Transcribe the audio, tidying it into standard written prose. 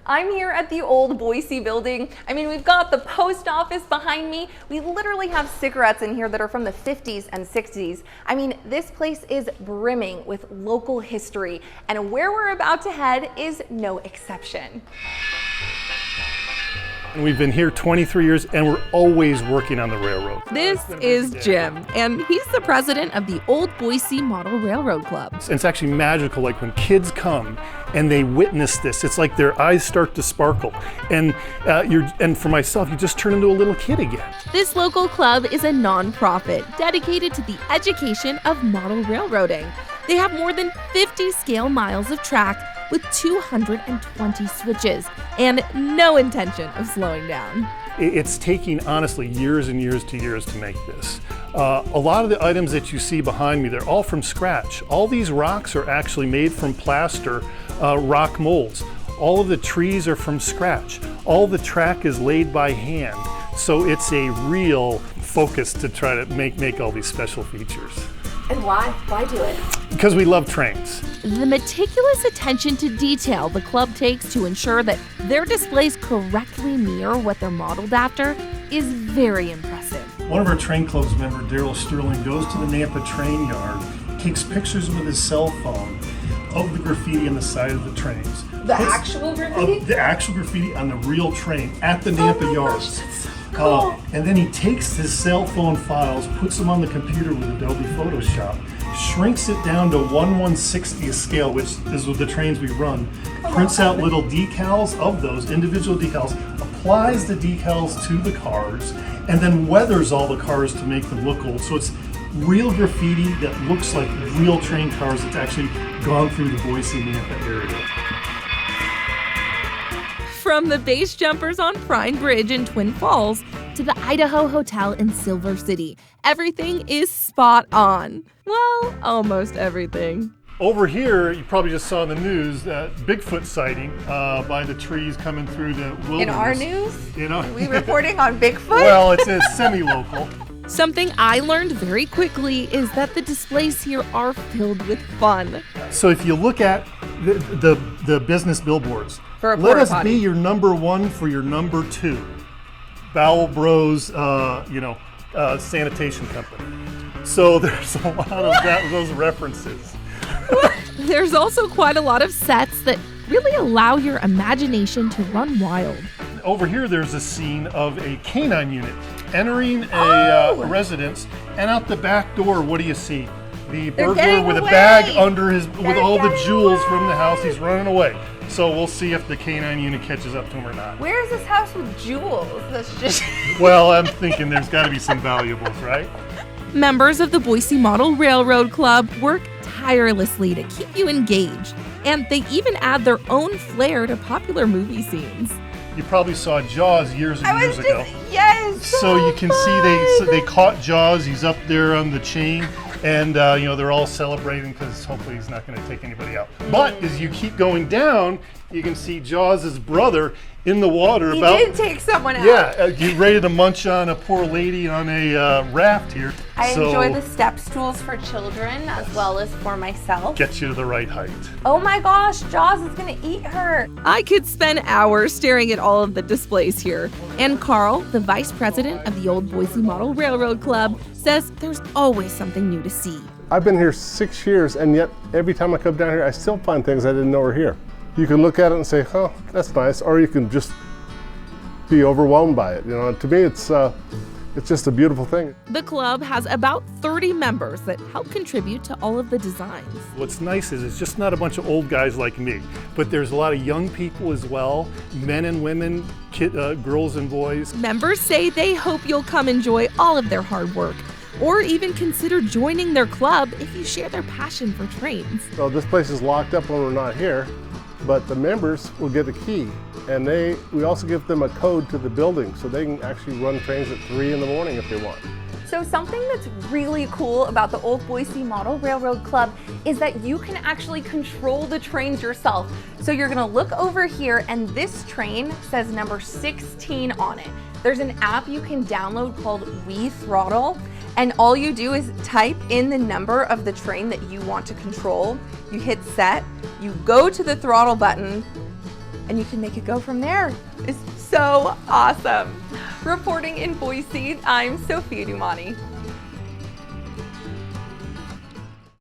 I'm here at the old Boise building. I mean, we've got the post office behind me. We literally have cigarettes in here that are from the 50s and 60s. I mean, this place is brimming with local history, and where we're about to head is no exception. And we've been here 23 years and we're always working on the railroad. This is Jim, and he's the president of the Old Boise Model Railroad Club. It's actually magical, like when kids come and they witness this, it's like their eyes start to sparkle. And for myself, you just turn into a little kid again. This local club is a nonprofit dedicated to the education of model railroading. They have more than 50 scale miles of track with 220 switches and no intention of slowing down. It's taking, honestly, years and years to make this. A lot of the items that you see behind me, they're all from scratch. All these rocks are actually made from plaster rock molds. All of the trees are from scratch. All the track is laid by hand. So it's a real focus to try to make all these special features. And why? Why do it? Because we love trains. The meticulous attention to detail the club takes to ensure that their displays correctly mirror what they're modeled after is very impressive. One of our train club's member, Daryl Sterling, goes to the Nampa train yard, takes pictures with his cell phone of the graffiti on the side of the trains. The actual graffiti? The actual graffiti on the real train at the Nampa yard. Gosh, that's so cool. And then he takes his cell phone files, puts them on the computer with Adobe Photoshop, shrinks it down to 1/160th scale, which is with the trains we run, prints out little decals of those, individual decals, applies the decals to the cars, and then weathers all the cars to make them look old. So it's real graffiti that looks like real train cars that's actually gone through the Boise Nampa area. From the base jumpers on Prime Bridge in Twin Falls to the Idaho Hotel in Silver City, everything is spot on. Well, almost everything. Over here, you probably just saw in the news that Bigfoot sighting by the trees coming through the wilderness. In our news? You know? Are we reporting on Bigfoot? Well, it's semi-local. Something I learned very quickly is that the displays here are filled with fun. So if you look at the business billboards, For a let us porta-potty. be your number one for your number two. Bowel Bros, sanitation company. So there's a lot of those references. There's also quite a lot of sets that really allow your imagination to run wild. Over here, there's a scene of a canine unit entering a residence, and out the back door, what do you see? The burglar getting with away. a bag under with all the getting jewels away. from the house. He's running away. So we'll see if the canine unit catches up to him or not. Where is this house with jewels? That's just... Well, I'm thinking there's got to be some valuables, right? Members of the Boise Model Railroad Club work tirelessly to keep you engaged, and they even add their own flair to popular movie scenes. You probably saw Jaws years and years ago. Yes! So you can see they caught Jaws. He's up there on the chain, and they're all celebrating because hopefully he's not going to take anybody out. But as you keep going down, you can see Jaws' brother in the water. He did take someone out. Yeah, you ready to munch on a poor lady on a raft here. I enjoy the step stools for children as well as for myself. Get you to the right height. Oh my gosh, Jaws is gonna eat her. I could spend hours staring at all of the displays here. And Carl, the vice president of the Old Boise Model Railroad Club, says there's always something new to see. I've been here 6 years, and yet every time I come down here, I still find things I didn't know were here. You can look at it and say, oh, that's nice, or you can just be overwhelmed by it. To me, it's just a beautiful thing. The club has about 30 members that help contribute to all of the designs. What's nice is it's just not a bunch of old guys like me, but there's a lot of young people as well, men and women, girls and boys. Members say they hope you'll come enjoy all of their hard work, or even consider joining their club if you share their passion for trains. So this place is locked up when we're not here, but the members will get a key, and we also give them a code to the building so they can actually run trains at 3 in the morning if they want. So something that's really cool about the Old Boise Model Railroad Club is that you can actually control the trains yourself. So you're gonna look over here and this train says number 16 on it. There's an app you can download called We Throttle, and all you do is type in the number of the train that you want to control. You hit set, you go to the throttle button, and you can make it go from there. It's so awesome. Reporting in Boise, I'm Sophia Doumani.